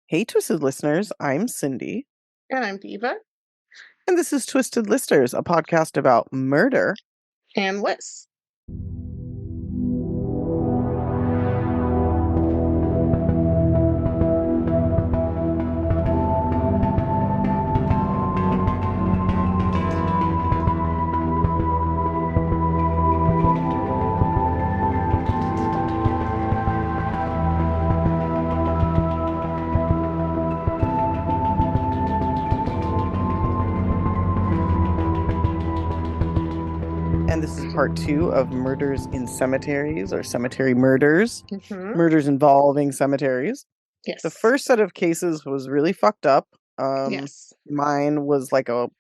Hey, Twisted listeners, I'm Cindy, And I'm Diva and this is Twisted Listers, a podcast about murder. and Liz. And this is part two of Murders in Cemeteries, or Cemetery Murders, Mm-hmm. murders involving cemeteries. The Yes. first set of cases was really fucked up. Yes. Mine was like felt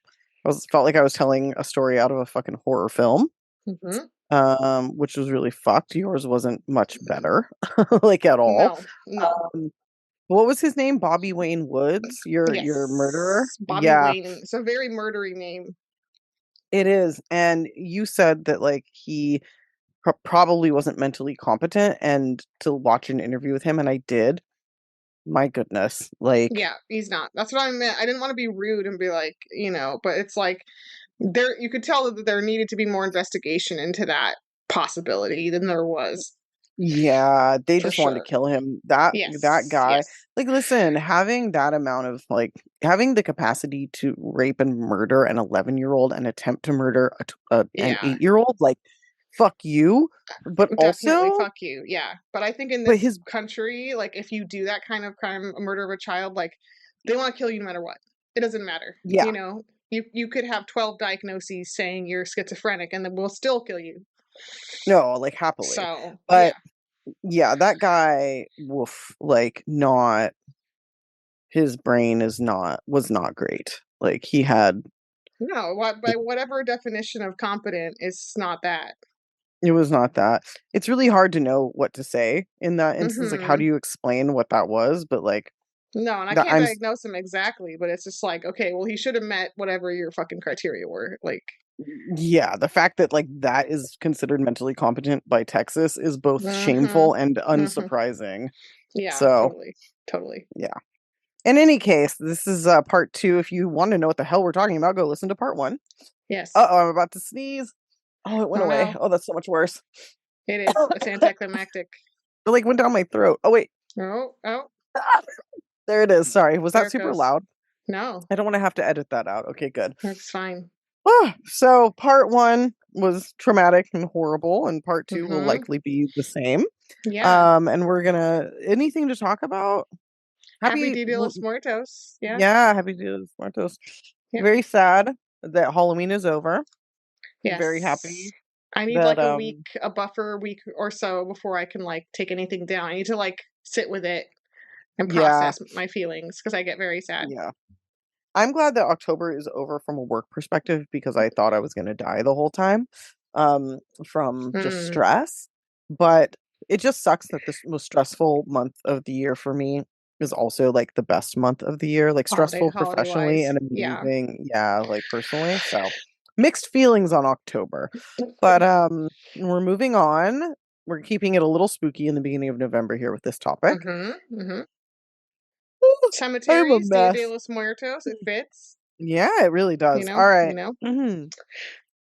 like I was telling a story out of a fucking horror film, Mm-hmm. which was really fucked. Yours wasn't much better, like at all. No, no. Um, what was his name? Bobby Wayne Woods, your murderer? Yes. Bobby Yeah. Wayne. It's a very murdery name. It is, and you said that like he probably wasn't mentally competent, and to watch an interview with him, and I did. My goodness, like Yeah, he's not. That's what I meant. I didn't want to be rude and be like, but it's like you could tell that there needed to be more investigation into that possibility than there was, yeah, they for just wanted to sure. kill him. That Yes. guy, Yes. like listen, having that amount of like having the capacity to rape and murder an 11-year-old and attempt to murder an Yeah. 8-year-old, like fuck you. But Definitely also, fuck you. Yeah. But I think in but this his country, like if you do that kind of crime, a murder of a child, like they want to kill you no matter what. It doesn't matter. yeah, You could have 12 diagnoses saying you're schizophrenic and then we'll still kill you. no, like happily. So, But yeah. yeah, that guy, woof, like not his brain was not great. Like he had No, by whatever definition of competent is not that. it was not that. It's really hard to know what to say in that instance. Like, how do Mhm. you explain what that was? But like No, and I that can't I'm diagnose him exactly, but it's just like, okay, well he should have met whatever your fucking criteria were. Like, yeah, the fact that like that is considered mentally competent by Texas is both shameful mhm. and Mhm. unsurprising. Yeah, So, totally. Totally. yeah. In any case, this is part two. If you want to know what the hell we're talking about, go listen to part one. Yes. Uh-oh, I'm about to sneeze. Oh, it went Oh away. no. Oh, that's so much worse. It is. It's anticlimactic. It like went down my throat. Oh wait. Oh, oh, There it is. Sorry. Was there that it super goes. loud? No, I don't want to have to edit that out. Okay, good. that's fine. So part one was traumatic and horrible, and part two will Mm-hmm. likely be the same. Yeah. And we're gonna anything to talk about? Happy Happy, Dia de los Muertos. Yeah. yeah, happy Dia de los Muertos. Yep. Very sad that Halloween is over. Very Yes. happy I need that like a buffer week or so before I can like take anything down. I need to like sit with it and yeah, process my feelings because I get very sad. yeah. I'm glad that October is over from a work perspective because I thought I was going to die the whole time from just Mm. stress. But it just sucks that this most stressful month of the year for me is also like the best month of the year, like stressful Holiday professionally wise. and Yeah. amazing, yeah, like personally. So mixed feelings on October. But we're moving on. We're keeping it a little spooky in the beginning of November here with this topic. Mm-hmm. Mm-hmm. I'm a Cemeteries, Dia de mess. los Muertos, it fits, Yeah, it really you does. know, All you right. know? Mhm.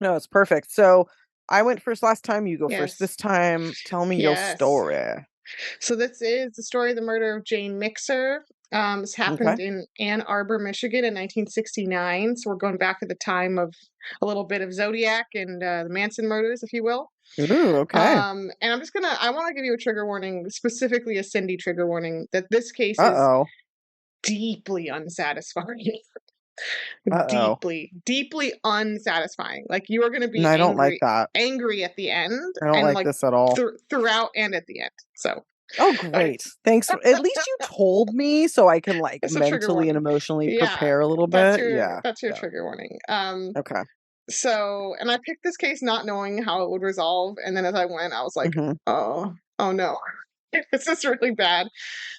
No, it's perfect. So I went first last time. You go first Yes. this time. Tell me your Yes. story. So this is the story of the murder of Jane Mixer. This Okay. happened in Ann Arbor, Michigan in 1969. So we're going back to the time of a little bit of Zodiac and the Manson murders, if you will. Ooh, okay. And I want to give you a trigger warning, specifically a Cindy trigger warning, that this case is Uh-oh. deeply unsatisfying. Uh-oh. Deeply, deeply unsatisfying. Like you are going to And be I don't like that. angry at the end, I don't and like like this at all. throughout and at the end. So, Oh, okay. great. Thanks. At least you told me so I can like It's a trigger mentally and warning. emotionally Yeah, prepare a little bit. Yeah. that's your Yeah. trigger warning. Okay. So, and I picked this case not knowing how it would resolve, and then as I went, I was like, Mm-hmm. oh no, this is really bad.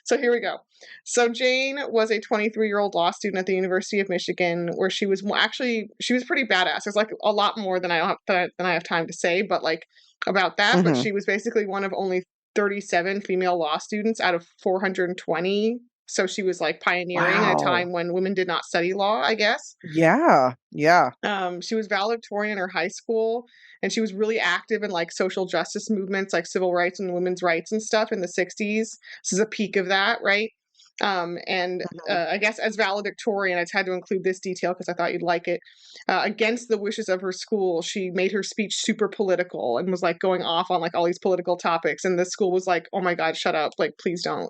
So here we go. So Jane was a 23-year-old law student at the University of Michigan, where she was pretty badass. There's like a lot more than I have time to say, but like about that. But Mm-hmm. she was basically one of only 37 female law students out of 420 So she was like pioneering in a Wow. time when women did not study law, I guess. Yeah. Yeah. She was valedictorian in her high school, and she was really active in like social justice movements, like civil rights and women's rights and stuff in the 60s. This is a peak of that, right? And Mhm. I guess as valedictorian, I just had to include this detail because I thought you'd like it. Against the wishes of her school, she made her speech super political and was like going off on like all these political topics. And the school was like, "Oh my God, shut up! Like, please don't."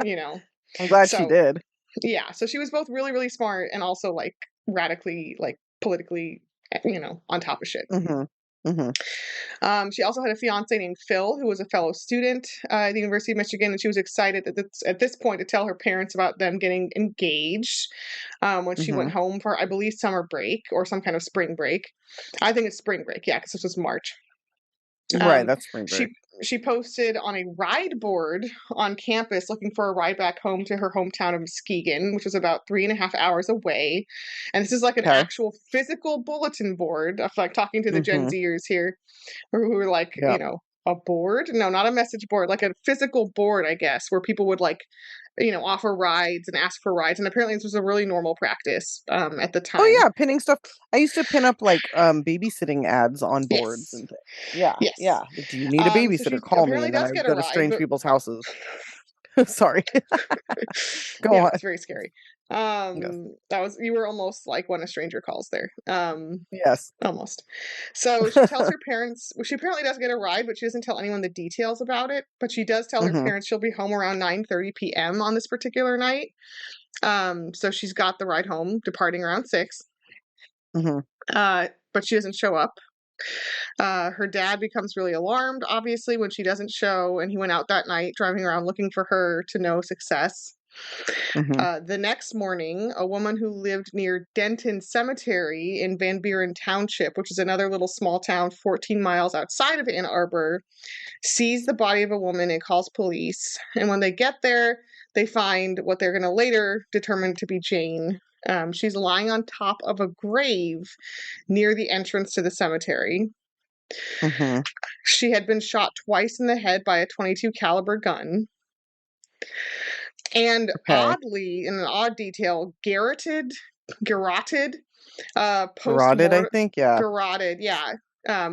You know. I'm glad she So did. yeah, so she was both really, really smart and also like radically, like politically, on top of shit. Mhm. Mhm. She also had a fiance named Phil, who was a fellow student at the University of Michigan, and she was excited at this point to tell her parents about them getting engaged when she went Mhm. home for, I believe, summer break or some kind of spring break. I think it's spring break, yeah, because this was March. Right, Um, that's spring break. she posted on a ride board on campus looking for a ride back home to her hometown of Muskegon, which was about 3.5 hours away. And this is like an Okay. actual physical bulletin board. I feel like talking to the Gen Mhm. Zers here, who were like, Yeah. a board? No, not a message board, like a physical board, I guess, where people would like, offer rides and ask for rides. And apparently this was a really normal practice at the Oh, time. yeah, pinning stuff. I used to pin up, like, babysitting ads on boards Yes. and things. Yeah, Yes. yeah. Like, "Do you need a So babysitter? she Call me," apparently and then does I would get a go to ride, strange but people's houses. Sorry. Go yeah, on. it's very scary. Yes. That was you were almost like when a stranger calls there. Yes. Almost. So she tells her parents, well, she apparently does get a ride, but she doesn't tell anyone the details about it. But she does tell her Mhm. parents she'll be home around 9:30 p.m. on this particular night. So she's got the ride home, departing around 6. Mhm. But she doesn't show up. Her dad becomes really alarmed, obviously, when she doesn't show, and he went out that night driving around looking for her to no success. Mhm. The next morning, a woman who lived near Denton Cemetery in Van Buren Township, which is another little small town 14 miles outside of Ann Arbor, sees the body of a woman and calls police. And when they get there, they find what they're going to later determine to be Jane. She's lying on top of a grave near the entrance to the cemetery. Mhm. She had been shot twice in the head by a 22 caliber gun. And Okay. oddly, in an odd detail, garroted, Garroted, I post-mortem, think? Yeah. garroted, yeah. I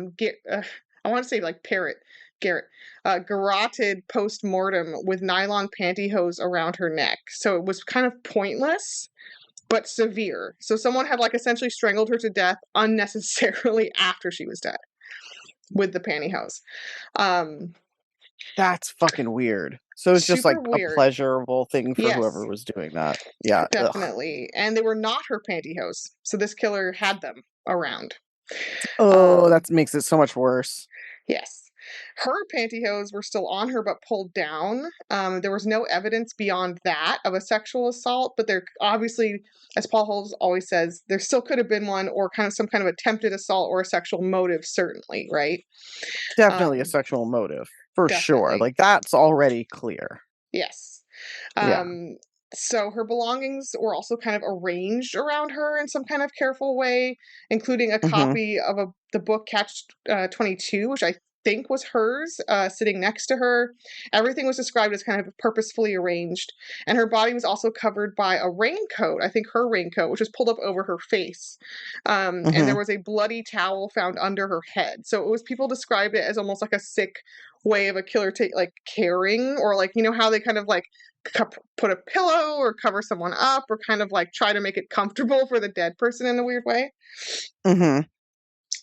want to say like Garrett, garroted post-mortem with nylon pantyhose around her neck. So it was kind of pointless, but severe. So someone had like essentially strangled her to death unnecessarily after she was dead with the pantyhose. Um, That's fucking weird. So it's just, Super like, a weird. pleasurable thing for whoever Yes. was doing that. Yeah, ugh. Definitely. And they were not her pantyhose. So this killer had them around. Oh, Um, that makes it so much worse. yes. Her pantyhose were still on her but pulled down. There was no evidence beyond that of a sexual assault, but there obviously, as Paul Holes always says, there still could have been one or kind of some kind of attempted assault or a sexual motive, certainly, right? Definitely a Um, sexual motive, for sure, Definitely. like, that's already clear. Yes. Yeah. Um, so her belongings were also kind of arranged around her in some kind of careful way, including a Mhm. copy of the book Catch 22, which I think was hers, sitting next to her. Everything was described as kind of purposefully arranged, and her body was also covered by a raincoat. I think her raincoat, which was pulled up over her face, and there Mhm. was a bloody towel found under her head. So it was people described it as almost like a sick way of a killer like caring, or like how they kind of like put a pillow or cover someone up or kind of like try to make it comfortable for the dead person in a weird way, Mhm.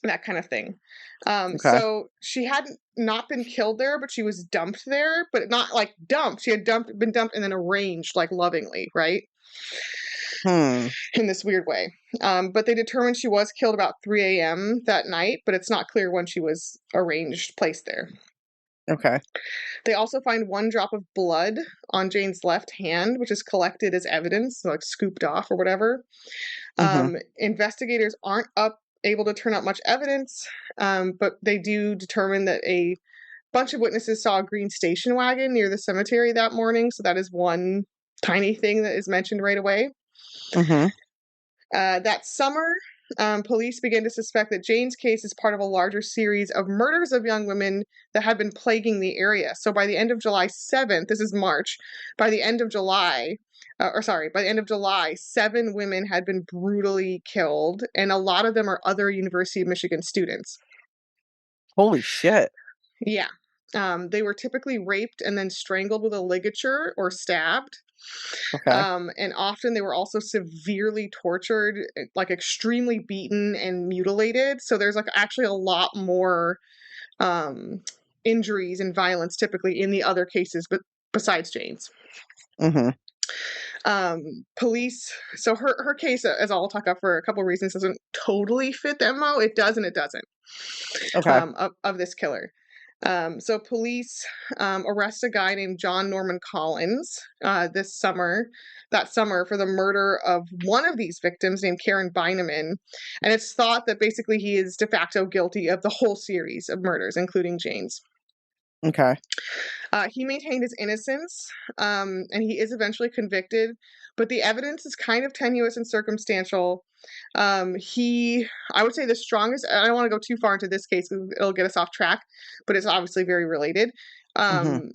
that kind of thing. Okay. So she hadn't not been killed there, but she was dumped there, but not like dumped. She had been dumped and then arranged like lovingly, right? Hmm. In this weird way. But they determined she was killed about 3 a.m. that night, but it's not clear when she was arranged, placed there. Okay. They also find one drop of blood on Jane's left hand, which is collected as evidence, so like scooped off or whatever. Mhm. Investigators aren't able to turn up much evidence, but they do determine that a bunch of witnesses saw a green station wagon near the cemetery that morning. So that is one tiny thing that is mentioned right away. Mhm. That summer, police began to suspect that Jane's case is part of a larger series of murders of young women that had been plaguing the area. So by the end of July 7th, this is March, by the end of July, by the end of July, 7 women had been brutally killed, and a lot of them are other University of Michigan students. Holy shit. Yeah. They were typically raped and then strangled with a ligature or stabbed. Okay. And often they were also severely tortured, like extremely beaten and mutilated. So there's like actually a lot more um, injuries and violence typically in the other cases, but besides Jane's. Mm-hmm. Police. So her case, as I'll talk about for a couple of reasons, doesn't totally fit the MO. It does and it doesn't. Okay. Of this killer. So police arrest a guy named John Norman Collins that summer for the murder of one of these victims named Karen Beineman. And it's thought that basically he is de facto guilty of the whole series of murders, including Jane's. Okay. He maintained his innocence, and he is eventually convicted, but the evidence is kind of tenuous and circumstantial. I would say the strongest, I don't want to go too far into this case, it'll get us off track, but it's obviously very related. Mm-hmm.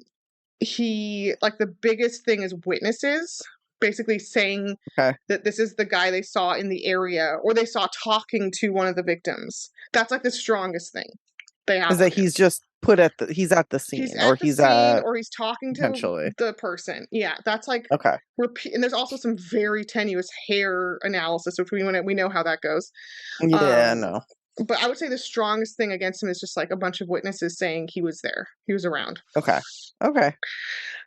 The biggest thing is witnesses, basically saying Okay. that this is the guy they saw in the area, or they saw talking to one of the victims. That's like the strongest thing they Is have that on him. he's he's at the He's scene, or at the he's scene at or he's talking to potentially. the person. Yeah, that's like Okay. and there's also some very tenuous hair analysis, which we know how that goes. Yeah, Um, no. but I would say the strongest thing against him is just like a bunch of witnesses saying he was there, he was around. Okay. Okay.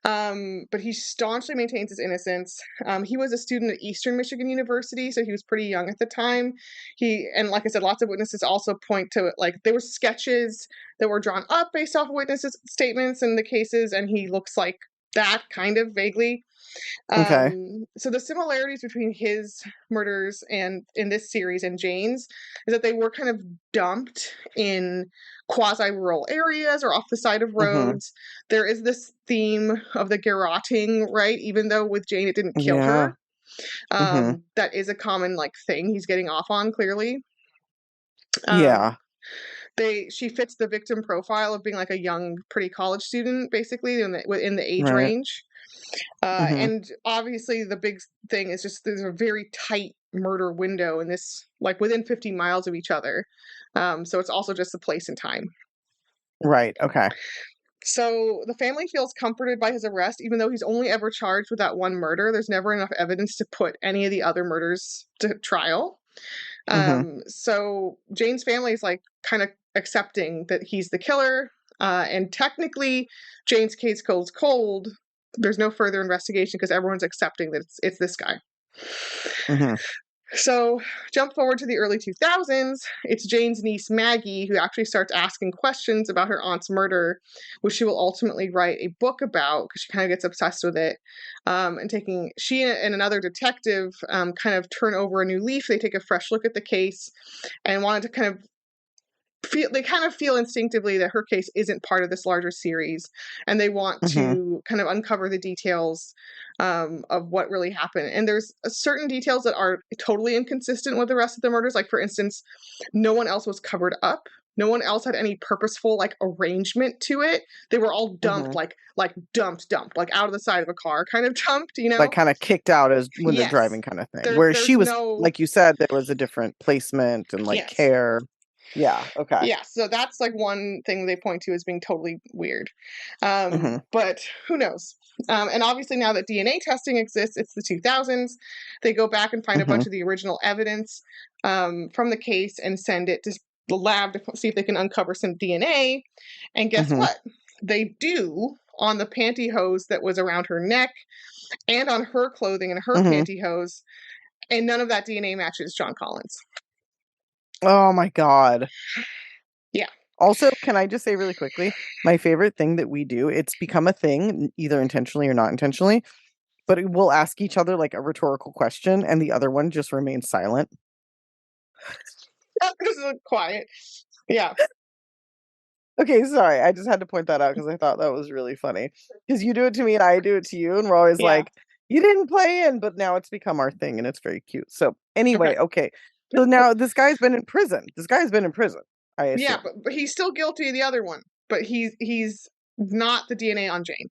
But he staunchly maintains his innocence. He was a student at Eastern Michigan University, so he was pretty young at the time. And like I said, lots of witnesses also point to like there were sketches that were drawn up based off of witnesses' statements in the cases, and he looks like that kind of vaguely. Okay. So the similarities between his murders and in this series and Jane's is that they were kind of dumped in quasi-rural areas or off the side of Mm-hmm. roads. There is this theme of the garroting, right? Even though with Jane it didn't kill Yeah. her. Mm-hmm. That is a common like thing he's getting off on clearly. Um, Yeah. she fits the victim profile of being like a young, pretty college student, basically in the age Right. range. Mm-hmm. And obviously, the big thing is just there's a very tight murder window in this, like within 50 miles of each other. So it's also just the place and time. Right. Okay. So the family feels comforted by his arrest, even though he's only ever charged with that one murder. There's never enough evidence to put any of the other murders to trial. Mm-hmm. So Jane's family is like kind of accepting that he's the killer. And technically, Jane's case goes cold. There's no further investigation because everyone's accepting that it's this guy. Mm-hmm. So, jump forward to the early 2000s. It's Jane's niece Maggie who actually starts asking questions about her aunt's murder, which she will ultimately write a book about because she kind of gets obsessed with it. She and another detective kind of turn over a new leaf. They take a fresh look at the case and wanted to kind of feel instinctively that her case isn't part of this larger series, and they want Mm-hmm. to kind of uncover the details of what really happened. And there's certain details that are totally inconsistent with the rest of the murders. Like, for instance, no one else was covered up. No one else had any purposeful like arrangement to it. They were all dumped, Mm-hmm. like dumped, like out of the side of a car, kind of dumped. Like kind of kicked out as when they're Yes. driving, kind of thing. Where she There's was, no like you said, there was a different placement and like yes. care. Yeah. Okay. Yeah, so that's like one thing they point to as being totally weird. Mm-hmm. But who knows? And obviously, now that DNA testing exists, it's the 2000s. They go back and find a Mm-hmm. bunch of the original evidence from the case and send it to the lab to see if they can uncover some DNA. And guess Mm-hmm. what? They do on the pantyhose that was around her neck and on her clothing and her Mm-hmm. pantyhose. And none of that DNA matches John Collins. Oh my God. Yeah. Also, can I just say really quickly, my favorite thing that we do, it's become a thing, either intentionally or not intentionally, but we'll ask each other like a rhetorical question and the other one just remains silent. This is quiet. Yeah. Okay, sorry. I just had to point that out because I thought that was really funny. Because you do it to me and I do it to you, and we're always Yeah. like, you didn't play in, but now it's become our thing and it's very cute. So, Okay. anyway, okay. So now this guy's been in prison. This guy's been in prison, I Yeah, assume. but he's still guilty of the other one. But he's not the DNA on Jane.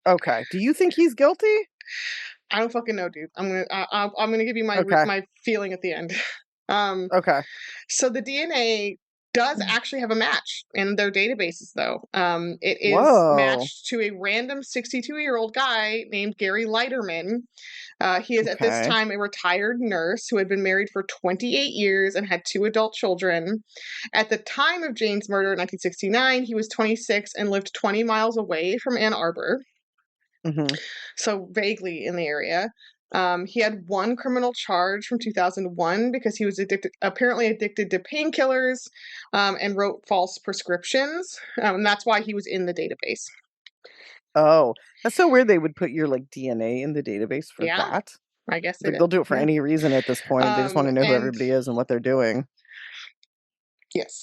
Okay. Do you think he's guilty? I don't fucking know, dude. I'm gonna give you Okay. my feeling at the end. Um, Okay. so the DNA does actually have a match in their databases, though. It is Whoa. matched to a random 62-year-old guy named Gary Leiterman. He is at this Okay. time a retired nurse who had been married for 28 years and had 2 adult children. At the time of Jane's murder in 1969, he was 26 and lived 20 miles away from Ann Arbor, Hmm. so vaguely in the area. He had one criminal charge from 2001 because he was apparently addicted to painkillers, and wrote false prescriptions. And that's why he was in the database. Oh, that's so weird they would put your like DNA in the database for Yeah, that. I guess they Like did. they'll do it for Yeah. any reason at this point. They just want to know who And everybody is and what they're doing. yes.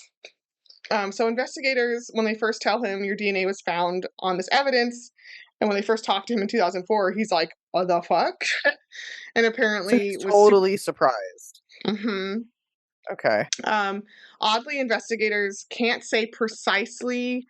So investigators, when they first tell him your DNA was found on this evidence, and when they first talked to him in 2004, he's like, "What the fuck?" And So apparently he's was super. totally surprised. Mm-hmm. Okay. Um, Oddly, investigators can't say precisely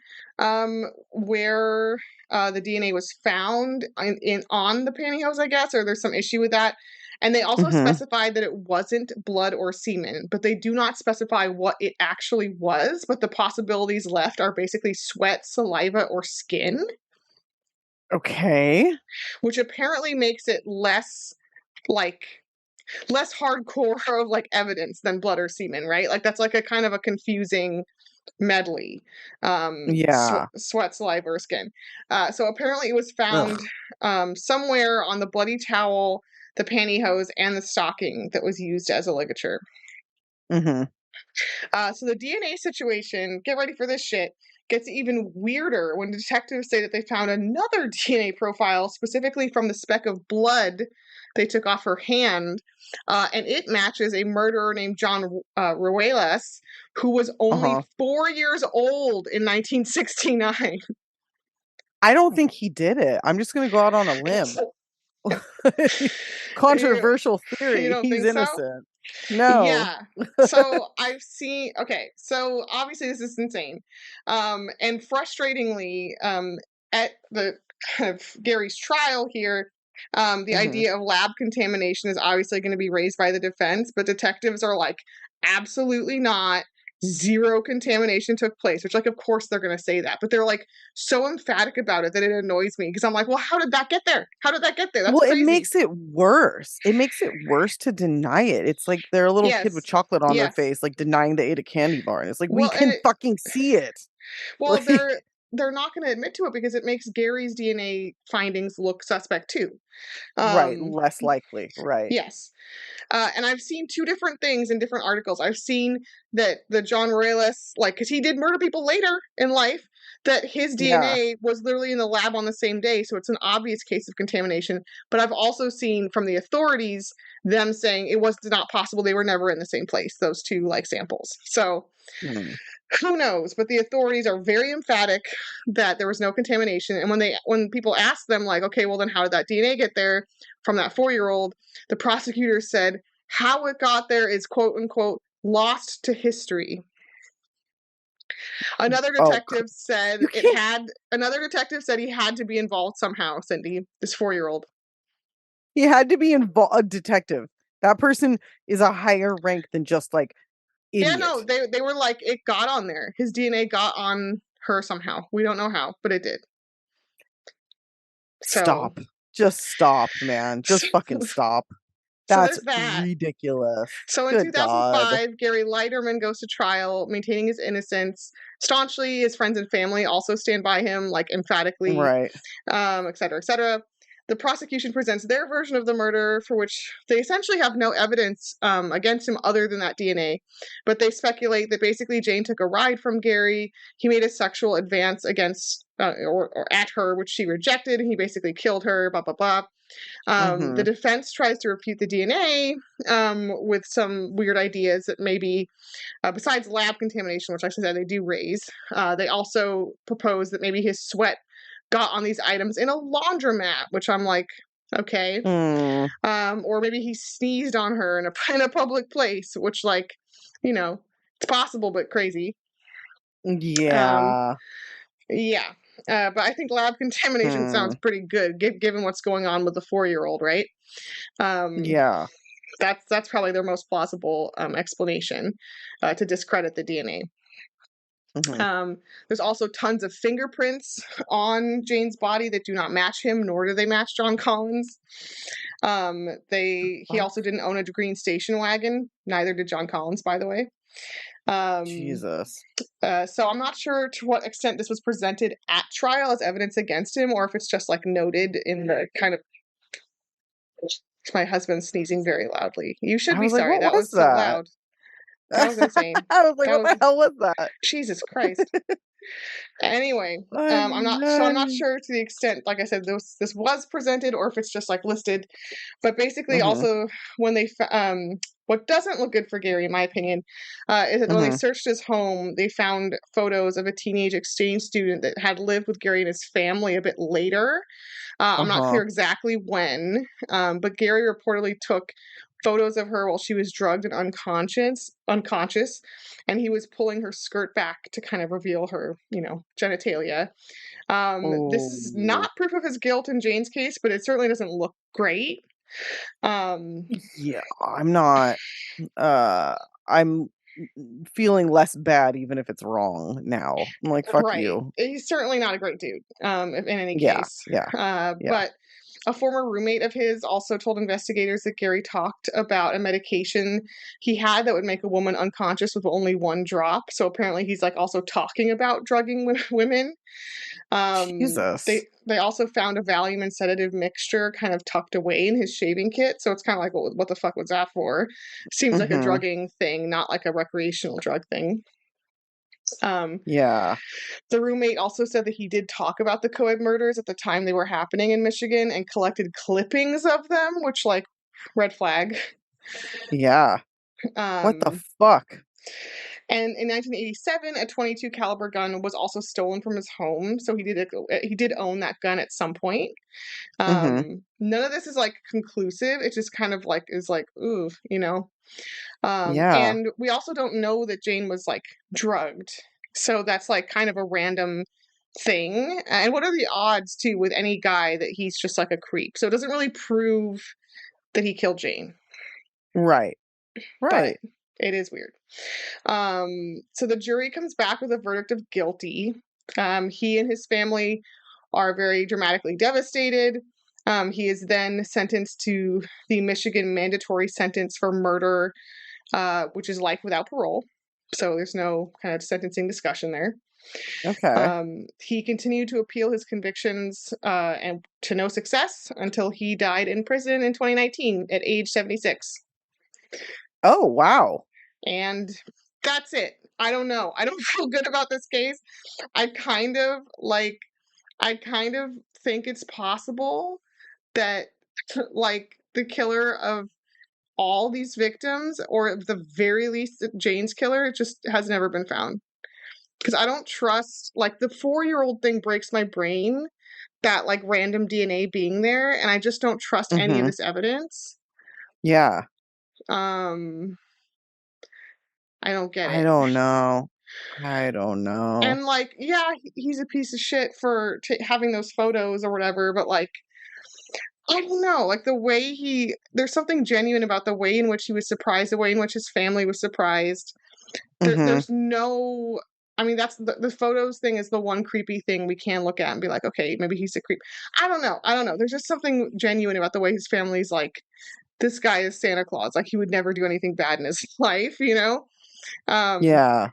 where the DNA was found on the pantyhose, I guess, or there's some issue with that. And they also Hmm. specified that it wasn't blood or semen, but they do not specify what it actually was. But the possibilities left are basically sweat, saliva, or skin, Okay. which apparently makes it like less hardcore of like evidence than blood or semen, right? Like that's like a kind of a confusing medley. Yeah. Sweat, saliva, or skin. So apparently it was found Ugh. somewhere on the bloody towel, the pantyhose, and the stocking that was used as a ligature. Hmm. So the DNA situation, get ready for this shit, gets even weirder when detectives say that they found another DNA profile specifically from the speck of blood they took off her hand, and it matches a murderer named John Ruelas, who was only Uh-huh. 4 years old in 1969. I don't think he did it. I'm just gonna go out on a limb. you, Controversial you theory. don't He's think so? innocent. No. Yeah. So I've seen, okay, so obviously this is insane. And frustratingly, at the kind of Gary's trial here, the Hmm. idea of lab contamination is obviously going to be raised by the defense, but detectives are like, absolutely not. Zero contamination took place, which, like, of course they're going to say that, but they're like so emphatic about it that it annoys me because I'm like, well, how did that get there? How did that get there? That's Well, it crazy. makes it worse. It makes it worse to deny it. It's like they're a little kid with Yes. chocolate on their Yes. face, like denying they ate a candy bar. And it's like, we Well, and can it, fucking see it. well, Like, they're not going to admit to it because it makes Gary's DNA findings look suspect too. right. Um, Less likely. Right. yes, and I've seen two different things in different articles. I've seen that the John Morales, like, because he did murder people later in life, that his Yeah. DNA was literally in the lab on the same day, so it's an obvious case of contamination. But I've also seen from the authorities them saying it was not possible; they were never in the same place. Those two like samples. So Hmm. who knows? But the authorities are very emphatic that there was no contamination. And when people ask them, like, okay, well then how did that DNA get there from that 4-year-old? The prosecutor said how it got there is quote unquote lost to history. Oh, you can't. Another detective said he had to be involved somehow, Cindy, this 4-year-old. He had to be involved. A detective. That person is a higher rank than just like Yeah, no, idiot. they were like, it got on there. His DNA got on her somehow. We don't know how, but it did. So Stop. Just stop, man. Just fucking stop. so That's there's that. ridiculous. So in Good God. 2005, Gary Leiterman goes to trial, maintaining his innocence. Staunchly, his friends and family also stand by him, like emphatically, Right. et cetera, et cetera. The prosecution presents their version of the murder, for which they essentially have no evidence against him other than that DNA. But they speculate that basically Jane took a ride from Gary. He made a sexual advance against or at her, which she rejected. And he basically killed her, blah, blah, blah. The Mhm. defense tries to refute the DNA with some weird ideas that maybe, besides lab contamination, which I said they do raise, they also propose that maybe his sweat got on these items in a laundromat, which I'm like, Okay. Mm, Or maybe he sneezed on her in a in a public place, which, like, you know, it's possible but crazy. Um, yeah. yeah. But I think lab contamination sounds Hmm. pretty good, given what's going on with the 4-year-old, right? Um, Yeah. that's probably their most plausible explanation to discredit the DNA. Mhm. Um, there's also tons of fingerprints on Jane's body that do not match him, nor do they match John Collins. He Fuck. also didn't own a green station wagon. Neither did John Collins, by the way. Um, Jesus. so I'm not sure to what extent this was presented at trial as evidence against him, or if it's just like noted in the kind of. My husband sneezing very loudly. You should I be was like, sorry. "What That was was so that?" loud. That was insane. I was like, That "What was the hell was that?" Jesus Christ. Anyway, I'm I'm not dying. sure to the extent, like I said, this was presented or if it's just like listed. But basically, Mhm. also when what doesn't look good for Gary, in my opinion, is that when they Mhm. searched his home, they found photos of a teenage exchange student that had lived with Gary and his family a bit later. I'm not Uh-huh. clear exactly when, but Gary reportedly took photos of her while she was drugged and unconscious, and he was pulling her skirt back to kind of reveal her, genitalia. This is Oh. not proof of his guilt in Jane's case, but it certainly doesn't look great. Um, Yeah, I'm not, uh, I'm feeling less bad even if it's wrong now. I'm like, "Fuck right. you." He's certainly not a great dude, if in any Yeah, case. yeah, yeah. But a former roommate of his also told investigators that Gary talked about a medication he had that would make a woman unconscious with only one drop. So apparently he's like also talking about drugging women. Jesus. They also found a Valium and sedative mixture kind of tucked away in his shaving kit. So it's kind of like, what the fuck was that for? Seems like a Mhm. drugging thing, not like a recreational drug thing. Um, Yeah. the roommate also said that he did talk about the co-ed murders at the time they were happening in Michigan and collected clippings of them, which, like, red flag. Yeah. What the Um, fuck? and in 1987, a 22 caliber gun was also stolen from his home, so he did own that gun at some point. Mhm. None of this is like conclusive. It just kind of like is like, ooh, you know. Yeah. And we also don't know that Jane was like drugged, so that's like kind of a random thing. And what are the odds too with any guy that he's just like a creep? So it doesn't really prove that he killed Jane, Right. but Right. it is weird. So the jury comes back with a verdict of guilty. He and his family are very dramatically devastated. He is then sentenced to the Michigan mandatory sentence for murder, which is life without parole. So there's no kind of sentencing discussion there. Okay. He continued to appeal his convictions and to no success until he died in prison in 2019 at age 76. Oh, wow. And that's it. I don't know. I don't feel good about this case. I kind of like I kind of think it's possible that like the killer of all these victims, or at the very least Jane's killer, just has never been found. Because I don't trust, like, the 4-year-old thing breaks my brain, that like random DNA being there, and I just don't trust any of Mhm. this evidence. Yeah. Um, I don't get I it. don't know. I don't know. And like, yeah, he's a piece of shit for having those photos or whatever, but like, I don't know, like the way there's something genuine about the way in which he was surprised, the way in which his family was surprised. Mhm. There's no, I mean, that's the photos thing is the one creepy thing we can look at and be like, okay, maybe he's a creep. I don't know. I don't know. There's just something genuine about the way his family's like, this guy is Santa Claus. Like he would never do anything bad in his life, you know? Um, Yeah.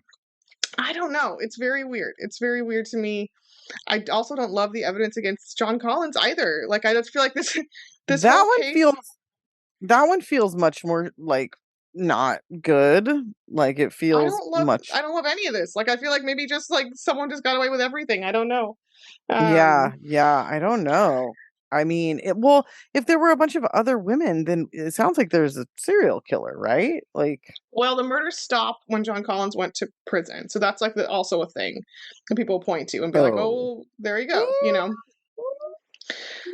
I don't know. It's very weird. It's very weird to me. I also don't love the evidence against John Collins either. Like I just feel like this this That whole one case. feels that one feels much more, like, not good. Like, it feels I much. don't love any of this. Like I feel like maybe just like someone just got away with everything. I don't know. Yeah, Um yeah, I don't know. I mean, well, if there were a bunch of other women, then it sounds like there's a serial killer, right? Like, well, the murders stopped when John Collins went to prison. So that's like also a thing that people point to and be like, oh. "Oh, there you go," you Eh, know.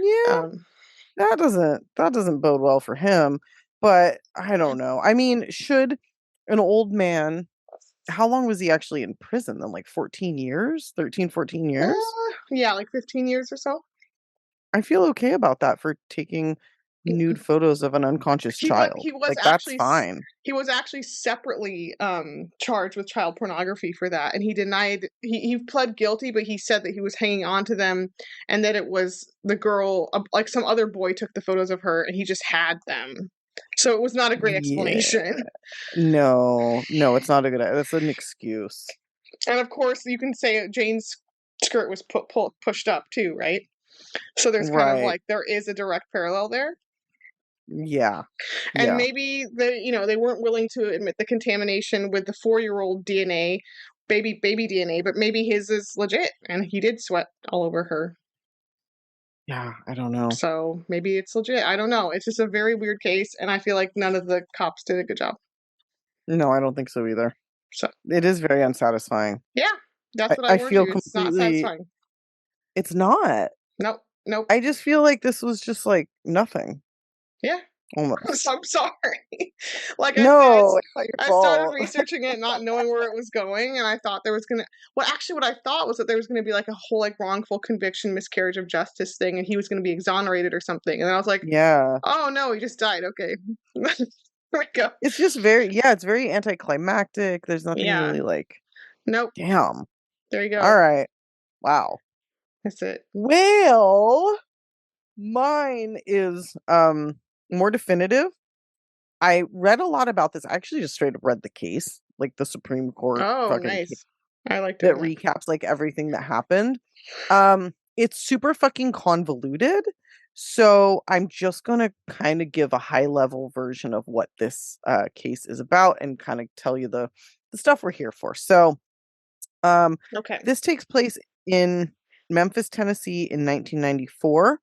yeah. Um that doesn't bode well for him, but I don't know. I mean, should an old man how long was he actually in prison then? Like 14 years? 13, 14 years? Yeah, like 15 years or so. I feel okay about that for taking nude photos of an unconscious child. Like, that's fine. he was actually separately charged with child pornography for that, and he denied he pled guilty, but he said that he was hanging on to them, and that it was the girl, like some other boy took the photos of her, and he just had them. So it was not a great Yeah. explanation. No, no, it's not a good that's an excuse. And of course, you can say Jane's skirt was pushed up too, right? So there's kind of Right. like there is a direct parallel there. Yeah. And Yeah. maybe they weren't willing to admit the contamination with the 4-year-old DNA, baby DNA, but maybe his is legit and he did sweat all over her. Yeah, I don't know. So maybe it's legit. I don't know. It's just a very weird case, and I feel like none of the cops did a good job. No, I don't think so either. So It is very unsatisfying. yeah, that's I what I I warned feel you. It's not completely satisfying. it's not. Nope, nope. I just feel like this was just, like, nothing, Yeah, almost. I'm sorry. Like I said, No, it's not your I started fault. researching it, not knowing where it was going, and I thought there was gonna. Well, actually, what I thought was that there was gonna be like a whole like wrongful conviction, miscarriage of justice thing, and he was gonna be exonerated or something. And then I was like, Yeah. oh no, he just died. Okay, there we go. It's just very yeah, it's very anticlimactic. There's nothing Yeah, really like, nope. damn. There you go. Alright. Wow. That's it. Well, mine is, more definitive. I read a lot about this. I actually just straight up read the case, like the Supreme Court Oh, fucking case nice. I like that doing that. recaps, like, everything that happened. It's super fucking convoluted, so I'm just gonna kinda give a high level version of what this, case is about and kinda tell you the stuff we're here for. So, um, Okay. this takes place in Memphis, Tennessee in 1994.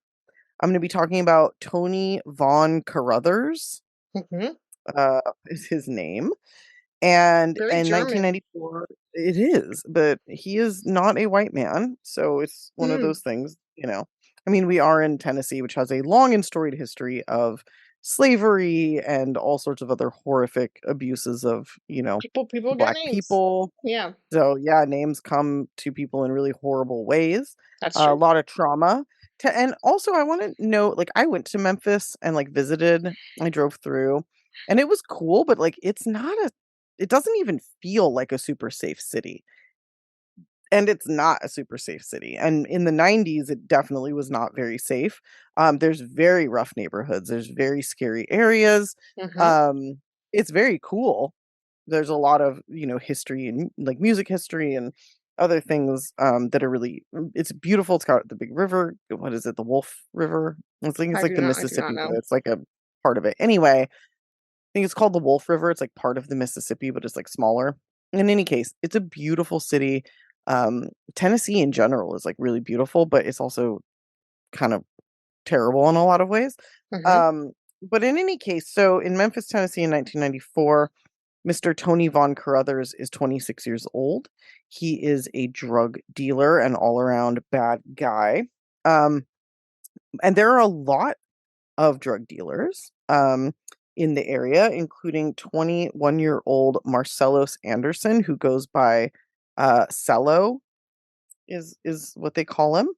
I'm gonna be talking about Tony Von Carruthers, Hmm. is his name. And Very in German. 1994 it is, but he is not a white man, so it's one of Hmm. those things, you know. I mean, we are in Tennessee, which has a long and storied history of slavery and all sorts of other horrific abuses of, People get black names. people. Yeah, So, yeah, names come to people in really horrible ways. that's A true. lot of trauma. And also, I want to note, like, I went to Memphis and like visited. I drove through, and it was cool, but like, it's not a. It doesn't even feel like a super safe city, and it's not a super safe city. And in the 90s, it definitely was not very safe. There's very rough neighborhoods. There's very scary areas. Hmm. Um, it's very cool. There's a lot of, history and like music history and other things that are really it's beautiful. It's got the big river. What is it? The Wolf River? It's like the I do not Mississippi, but know. it's like a part of it. Anyway, I think it's called the Wolf River. It's like part of the Mississippi, but it's like smaller. In any case, it's a beautiful city. Tennessee in general is like really beautiful, but it's also kind of terrible in a lot of ways. Hmm. Um, but in any case, so in Memphis, Tennessee in 1994, Mr. Tony Von Carruthers is 26 years old. He is a drug dealer and all around bad guy. Um, and there are a lot of drug dealers in the area, including 21-year-old Marcellos Anderson, who goes by Cello, is what they call him.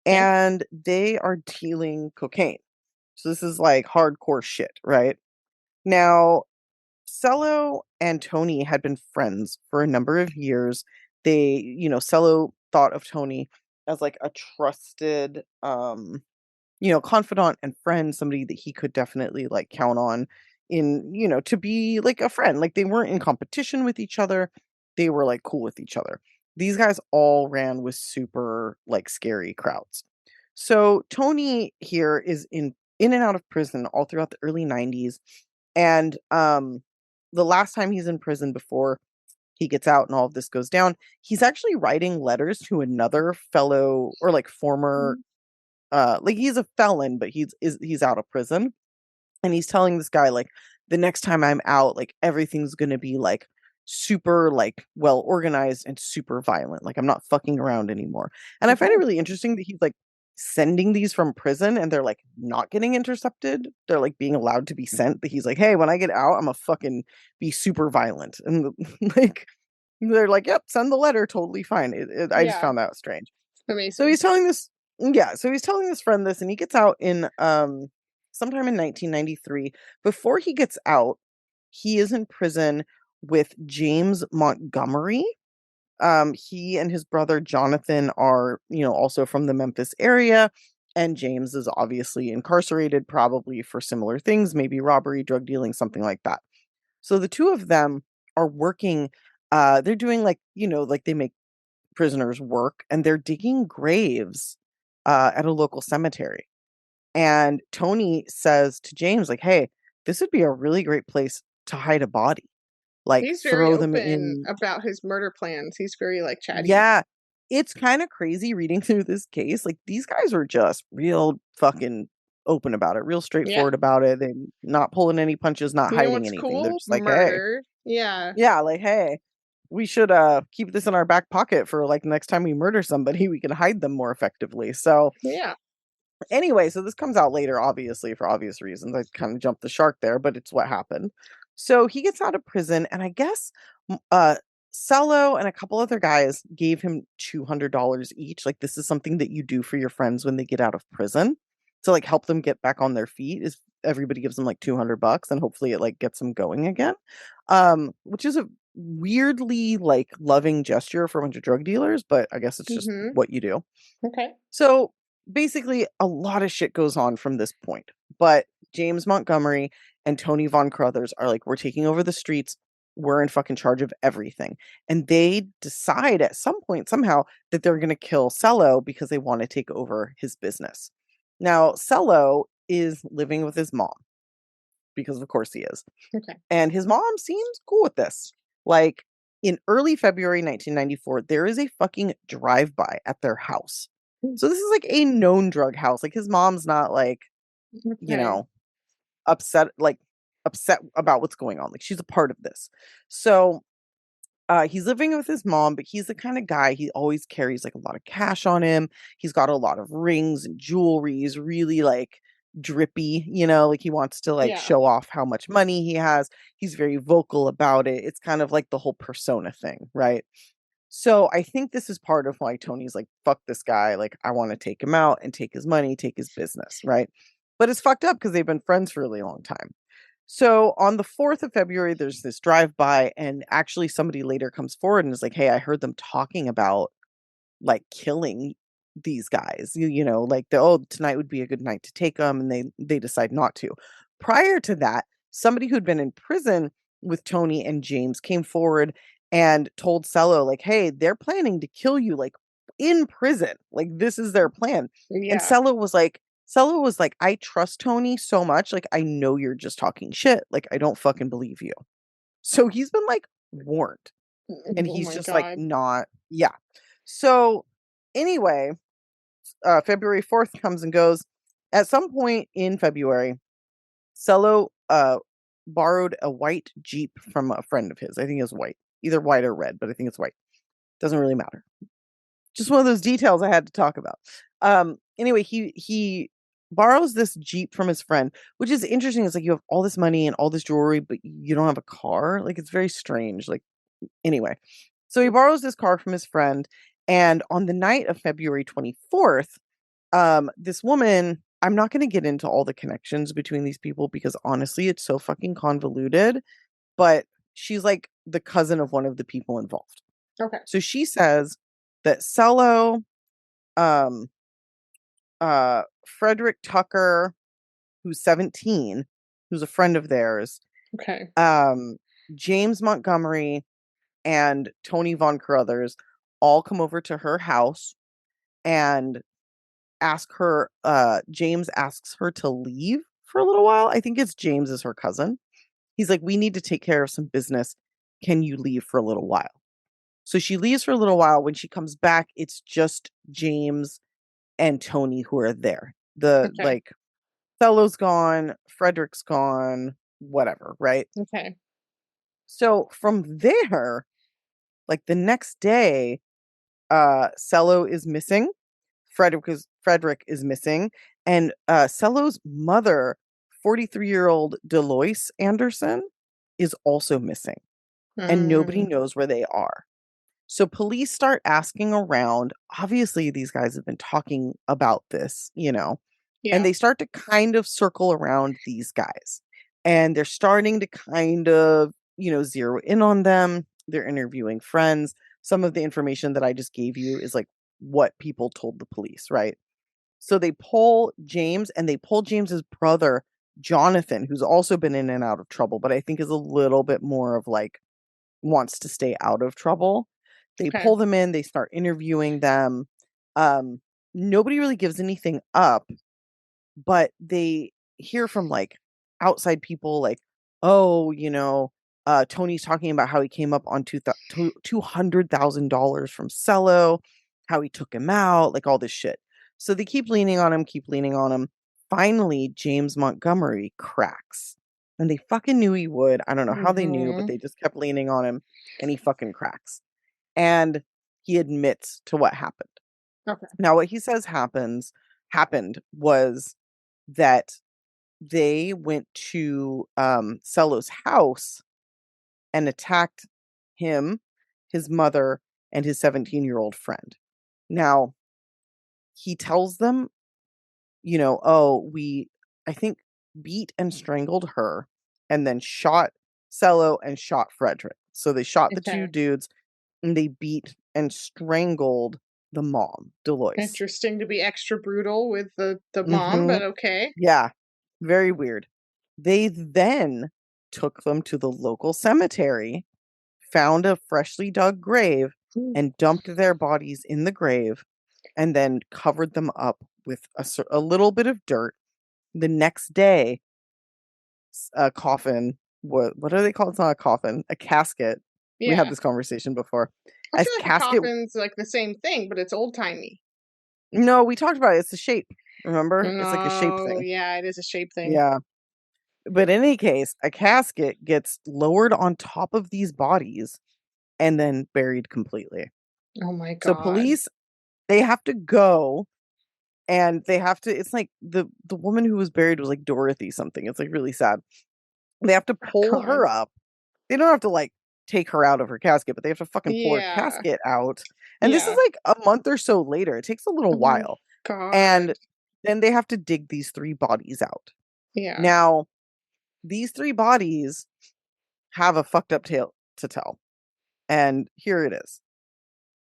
Okay. And they are dealing cocaine. So this is like hardcore shit, right? Now, Cello and Tony had been friends for a number of years. Cello thought of Tony as like a trusted, confidant and friend, somebody that he could definitely like count on to be like a friend. Like they weren't in competition with each other. They were like cool with each other. These guys all ran with super like scary crowds. So Tony here is in and out of prison all throughout the early 90s. And the last time he's in prison before he gets out and all of this goes down, he's actually writing letters to another fellow or like former like he's a felon, but he's out of prison. And he's telling this guy, like, the next time I'm out, like everything's gonna be like super like well organized and super violent. Like I'm not fucking around anymore. And I find it Okay. really interesting that he's like sending these from prison and they're like not getting intercepted. They're like being allowed to be sent. But he's like, hey, when I get out, I'm gonna fucking be super violent. And like they're like, yep, send the letter, totally fine. I just Yeah. found that strange. So Amazing. he's telling this, yeah, so he's telling his friend this, and he gets out in sometime in 1993. Before he gets out, he is in prison with James Montgomery. He and his brother Jonathan are, also from the Memphis area, and James is obviously incarcerated, probably for similar things, maybe robbery, drug dealing, something like that. So the two of them are working. They're doing like they make prisoners work, and they're digging graves at a local cemetery. And Tony says to James, like, hey, this would be a really great place to hide a body. Like, He's very throw them open in. about his murder plans. He's very, like, chatty. Yeah. It's kind of crazy reading through this case. Like, these guys were just real fucking open about it, real Yeah. straightforward about it. They not pulling any punches, not You know hiding what's anything. They're cool? just like, hey, Murder. Yeah. yeah, like, hey, we should keep this in our back pocket for like next time we murder somebody, we can hide them more effectively. So Yeah. anyway, so this comes out later, obviously, for obvious reasons. I kind of jumped the shark there, but it's what happened. So he gets out of prison, and I guess Cello and a couple other guys gave him $200 each. Like, this is something that you do for your friends when they get out of prison to like help them get back on their feet. Is everybody gives them like $200, and hopefully it like gets them going again. Which is a weirdly like loving gesture for a bunch of drug dealers, but I guess it's just Mhm. what you do. Okay. So basically, a lot of shit goes on from this point. But James Montgomery and Tony Von Carruthers are like, we're taking over the streets. We're in fucking charge of everything. And they decide at some point, somehow, that they're going to kill Cello because they want to take over his business. Now, Cello is living with his mom because, of course, he is. Okay. And his mom seems cool with this. Like, in early February 1994, there is a fucking drive-by at their house. Mm, So this is like a known drug house. Like his mom's not like, you okay. know, upset upset about what's going on. Like she's a part of this. So he's living with his mom, but he's the kind of guy, he always carries like a lot of cash on him. He's got a lot of rings and jewelry. He's really like drippy, like he wants to like Yeah. show off how much money he has. He's very vocal about it. It's kind of like the whole persona thing, right? So I think this is part of why Tony's like, fuck this guy. Like, I want to take him out and take his money, take his business, right? But it's fucked up because they've been friends for a really long time. So on the 4th of February, there's this drive by, and actually somebody later comes forward and is like, hey, I heard them talking about like killing these guys. Like tonight would be a good night to take them, and they decide not to. Prior to that, somebody who'd been in prison with Tony and James came forward and told Cello like, "Hey, they're planning to kill you like in prison. Like this is their plan." And Yeah. Cello was like, "I trust Tony so much. Like I know you're just talking shit. Like I don't fucking believe you." So he's been like warned, and Oh he's my just like god. not, yeah. So anyway, February 4th comes and goes. At some point in February, Cello borrowed a white Jeep from a friend of his. I think it's white, either white or red, but I think it's white. Doesn't really matter. Just one of those details I had to talk about. Anyway, he borrows this Jeep from his friend, which is interesting. It's like you have all this money and all this jewelry, but you don't have a car. Like it's very strange. Like anyway, so he borrows this car from his friend, and on the night of February 24th, this woman, I'm not going to get into all the connections between these people because honestly, it's so fucking convoluted, but she's like the cousin of one of the people involved. Okay. So she says that Cello, um, Frederick Tucker, who's 17, who's a friend of theirs, Okay. um, James Montgomery, and Tony Von Carruthers all come over to her house and James asks her to leave for a little while. I think it's James is her cousin. He's like, we need to take care of some business. Can you leave for a little while? So she leaves for a little while. When she comes back, it's just James and Tony who are there. The Okay. like Fellow's gone, Frederick's gone, whatever, right? Okay. So from there, like the next day, Cello is missing. Frederick is missing, and Cello's mother, 43-year-old Deloise Anderson, is also missing, and nobody Mm, knows where they are. So police start asking around. Obviously, these guys have been talking about this, and yeah. they start to kind of circle around these guys. And they're starting to kind of, zero in on them. They're interviewing friends. Some of the information that I just gave you is like what people told the police, right? So they pull James and they pull James's brother, Jonathan, who's also been in and out of trouble, but I think is a little bit more of like wants to stay out of trouble. They Okay. pull them in, they start interviewing them. Um, Nobody really gives anything up, but they hear from like outside people like, oh, Tony's talking about how he came up on $200,000 from Cello, how he took him out, like all this shit. So they keep leaning on him, keep leaning on him. Finally, James Montgomery cracks. And they fucking knew he would. I don't know how they knew, but Mhm. they just kept leaning on him and he fucking cracks. And he admits to what happened. Okay. Now, what he says happened was that they went to Cello's house and attacked him, his mother, and his 17-year-old friend. Now, he tells them, oh, I think, beat and strangled her and then shot Cello and shot Frederick. So they shot the two Okay. dudes and they beat and strangled the mom, Deloise. Interesting to be extra brutal with the mom, Hmm. but okay. Yeah, very weird. They then took them to the local cemetery, found a freshly dug grave, Mm. and dumped their bodies in the grave, and then covered them up with a little bit of dirt. The next day, a coffin. What do they call it? It's not a coffin, a casket. We had Yeah. this conversation before. I A feel like a casket. coffin's like the same thing, but it's old-timey. No, we talked about it. It's the shape. Remember? It's like a shape No, thing. yeah, it is a shape thing. Yeah. But in any case, a casket gets lowered on top of these bodies and then buried completely. Oh my So god. police, they have to go and they have to it's like the woman who was buried was like Dorothy something. It's like really sad. They have to pull God. her up. They don't have to like take her out of her casket, but they have to fucking pull her Yeah. casket out. And this is Yeah. like a month or so later. It takes a little Oh my while. god. And then they have to dig these three bodies out. Yeah. Now, these three bodies have a fucked up tale to tell. And here it is.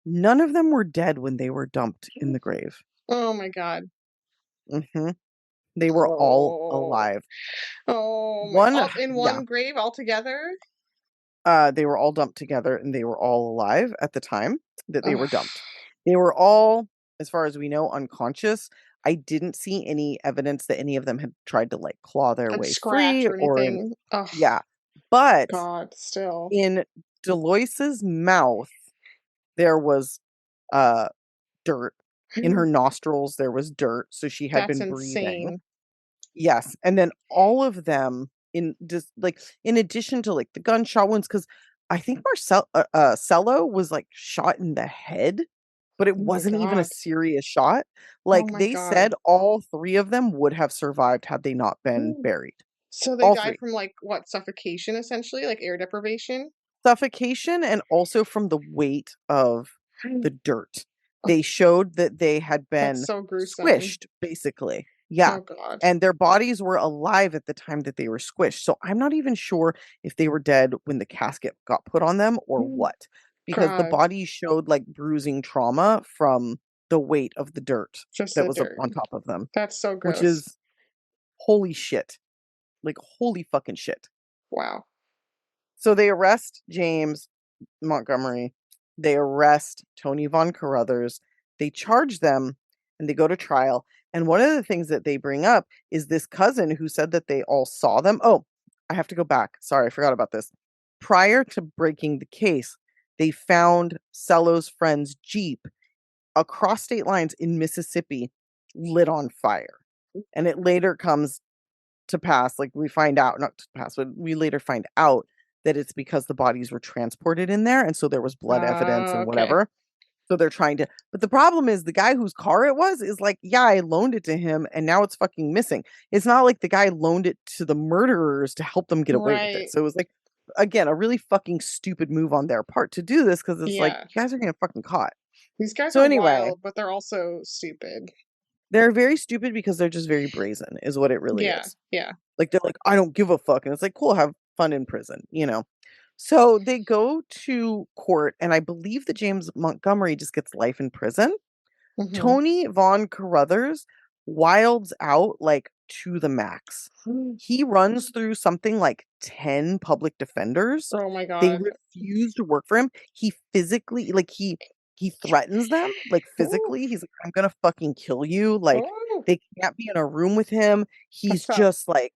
None of them were dead when they were dumped in the grave. Oh my god. Mhm. They were all Oh. alive. Oh my One all in Yeah, one grave altogether? they were all dumped together and they were all alive at the time that they were Ugh. dumped. They were all, as far as we know, unconscious. I didn't see any evidence that any of them had tried to, like, claw their Like way scratch free or or anything. Oh yeah. But god, still. in Deloise's mouth, there was, uh, dirt. In her nostrils, there was dirt, so she had That's been breathing. insane. Yes, and then all of them in addition to, like, the gunshot wounds, because I think Cello was, like, shot in the head, but it Oh my wasn't even a god. serious shot. Oh Like, my they god. said all 3 of them would have survived had they not been Mm. buried. So they All died 3. from like what, suffocation essentially, like air deprivation? Suffocation and also from the weight of the dirt. Oh, They showed that they had that's been so gruesome. squished, basically. Yeah, Oh god. and their bodies were alive at the time that they were squished, so I'm not even sure if they were dead when the casket got put on them or Mm. what, because the God, bodies showed, like, bruising trauma from the weight of the dirt just that the was up dirt. on top of them, That's so which gross. is holy shit, like, holy fucking shit. Wow. So they arrest James Montgomery. They arrest Tony Von Carruthers. They charge them and they go to trial. And one of the things that they bring up is this cousin who said that they all saw them. Oh, I have to go back. Sorry, I forgot about this. Prior to breaking the case, they found Cello's friend's Jeep across state lines in Mississippi lit on fire. And it later comes to pass, like, we find out not to pass, but we later find out that it's because the bodies were transported in there, and so there was blood evidence and Okay. whatever. So they're trying to, but the problem is the guy whose car it was is like, yeah, I loaned it to him and now it's fucking missing. It's not like the guy loaned it to the murderers to help them get away with it. Right. So it was like, again, a really fucking stupid move on their part to do this because it's like, Yeah. you guys are getting fucking caught. These guys So are anyway, wild, but they're also stupid. they're very stupid because they're just very brazen, is what it really Yeah. is. Yeah. Like they're like, I don't give a fuck. And it's like, cool, have fun in prison, you know? So they go to court, and I believe that James Montgomery just gets life in prison. Hmm. Tony Von Carruthers wilds out like to the max. He runs through something like 10 public defenders. Oh my They god. refuse to work for him. He physically like he threatens them like Ooh. physically. He's like, I'm gonna fucking kill you. Like Oh, they can't be in a room with him. that's He's tough. just like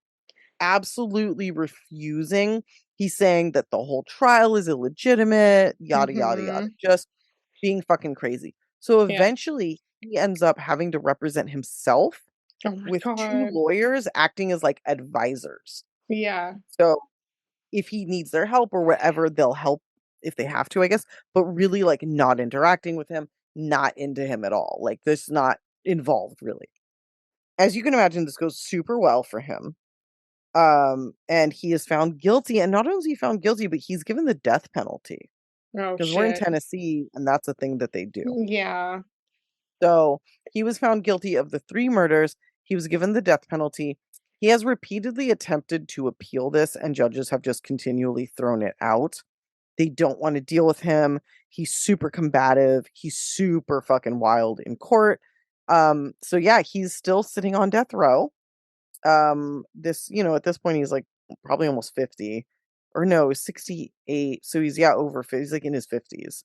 absolutely refusing. He's saying that the whole trial is illegitimate, yada, yada, yada, Hmm. just being fucking crazy. So Yeah. eventually, he ends up having to represent himself Oh my with two god. lawyers acting as like advisors. Yeah. So if he needs their help or whatever, they'll help if they have to, I guess, but really like not interacting with him, not into him at all. Like this not involved really. As you can imagine, this goes super well for him. And he is found guilty, and not only is he found guilty, but he's given the death penalty Oh because we're in shit. Tennessee, and that's a thing that they do. Yeah. So he was found guilty of the three murders. He was given the death penalty. He has repeatedly attempted to appeal this, and judges have just continually thrown it out. They don't want to deal with him. He's super combative. He's super fucking wild in court. So yeah, he's still sitting on death row. This, at this point he's like probably almost 50 or no, he's 68. So he's yeah, over 50. He's like in his 50s.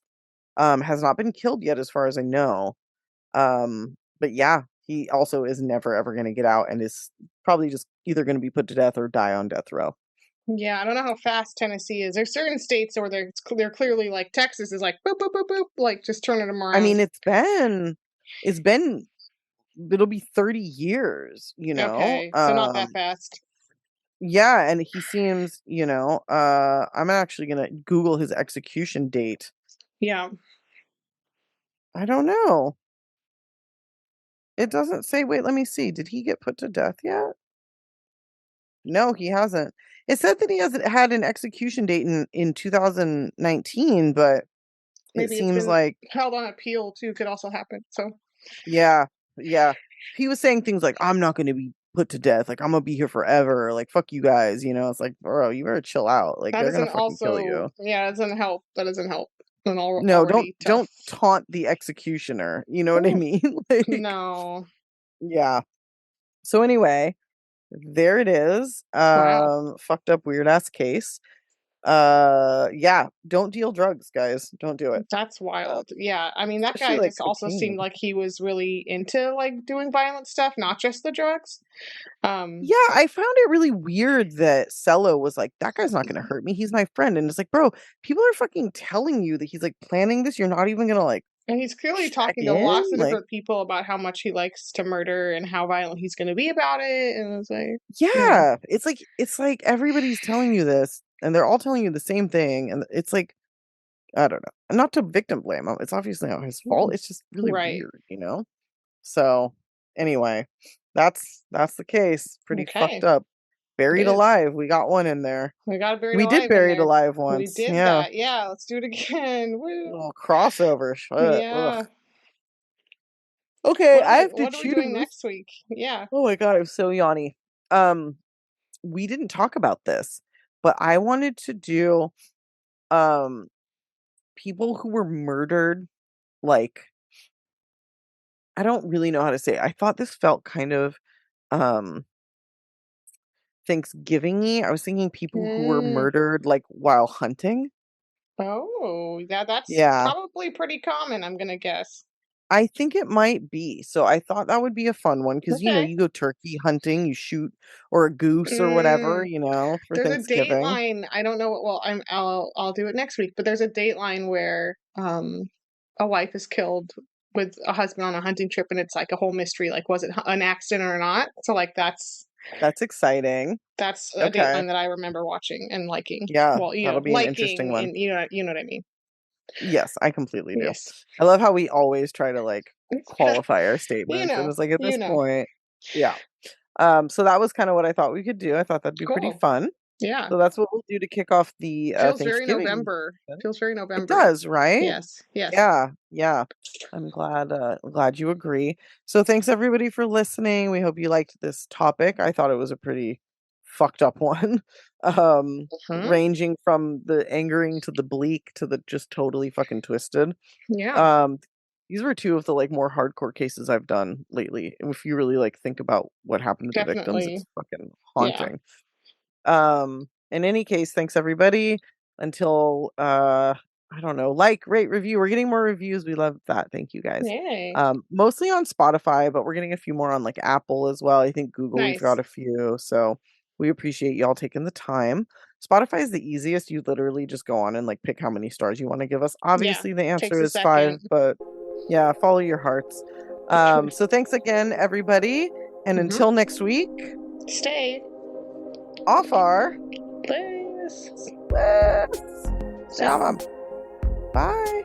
Has not been killed yet as far as I know. But yeah, he also is never ever going to get out and is probably just either going to be put to death or die on death row. Yeah, I don't know how fast Tennessee is. There's certain states where they're clearly like Texas is like boop boop boop boop, like just turning them I around. mean, it's been it'll be 30 years, you know. Okay, so not that fast. Yeah, and he seems, I'm actually going to Google his execution date. Yeah, I don't know. It doesn't say, wait, let me see. Did he get put to death yet? No, he hasn't. It said that he hasn't had an execution date in 2019, but it maybe it's seems been like, held on appeal too. Could also happen. So yeah, yeah. He was saying things like, I'm not going to be put to death. Like, I'm going to be here forever. Like, fuck you guys. It's like, bro, you better chill out. Like, that they're going to doesn't fucking kill also, you. yeah, that doesn't help. That doesn't help. An No, don't already tough. don't taunt the executioner. You know what I Ooh, mean? Like, no, yeah. So anyway, there it is. wow, Fucked up weird ass case. Yeah, don't deal drugs, guys. Don't do it. that's Uh, wild. Yeah, I mean that especially guy like just also seemed cocaine. like he was really into like doing violent stuff, not just the drugs. Yeah, I found it really weird that Cello was like, that guy's not gonna hurt me. He's my friend. And it's like, bro, people are fucking telling you that he's like planning this. You're not even gonna like And he's clearly check talking to in. lots of Like, different people about how much he likes to murder and how violent he's going to be about it. And it's like, yeah, yeah, it's like everybody's telling you this, and they're all telling you the same thing. And it's like, I don't know. And not to victim blame him. It's obviously not his fault. It's just really right. weird. So anyway, that's the case. Pretty fucked Okay. up. It Buried is. alive. We got one in there. We got a buried We did alive in buried there. alive We once. did Yeah. that. Yeah. Let's do it again. Woo. Little crossover. Shit. Ugh. Yeah. Okay, I have to What are we doing choose. next week? Yeah. Oh my god, I'm so yawny. Um, we didn't talk about this, but I wanted to do um people who were murdered, like I don't really know how to say it. I thought this felt kind of um Thanksgiving-y. I was thinking people who were Mm. murdered like while hunting. Oh, yeah. That's Yeah. probably pretty common, I'm going to guess. I think it might be. So I thought that would be a fun one because Okay. you go turkey hunting, you shoot or a goose or whatever, Mm. for There's a Thanksgiving. dateline. I don't know what. Well, I'll do it next week. But there's a dateline where a wife is killed with a husband on a hunting trip, and it's like a whole mystery. Like, was it an accident or not? So like That's exciting. that's a Okay. dateline that I remember watching and liking. Yeah, Well, that'll be an interesting liking, one. and you know what I mean. Yes, I completely do. Yes. I love how we always try to, like, qualify our You statements, and know, it's like, at you this know. point yeah. So that was kinda what I thought we could do. I thought that'd be pretty Cool. fun. Yeah. So that's what we'll do to kick off the, Feels very Thanksgiving November. season. Feels very It November. does, right? Yes. Yes. Yeah, yeah. I'm glad you agree. So thanks everybody for listening. We hope you liked this topic. I thought it was a pretty fucked up one. Mhm. Ranging from the angering to the bleak to the just totally fucking twisted. Yeah, Um, these were two of the, like, more hardcore cases I've done lately. And if you really, like, think about what happened to the victims, definitely. it's fucking Yeah. haunting. In any case, thanks everybody. Until I don't know, like, rate, review. We're getting more reviews. We love that. Thank you guys. Yay. Mostly on Spotify, but we're getting a few more on like Apple as well. I think Google, we've got Nice. a few. So we appreciate y'all taking the time. Spotify is the easiest. You literally just go on and like pick how many stars you want to give us. Yeah. Obviously, the Takes answer a is 5, second. but yeah, follow your hearts. So thanks again, everybody. And Mhm. until next week, Stay. off our Please. lists. See ya. Shalom. Bye.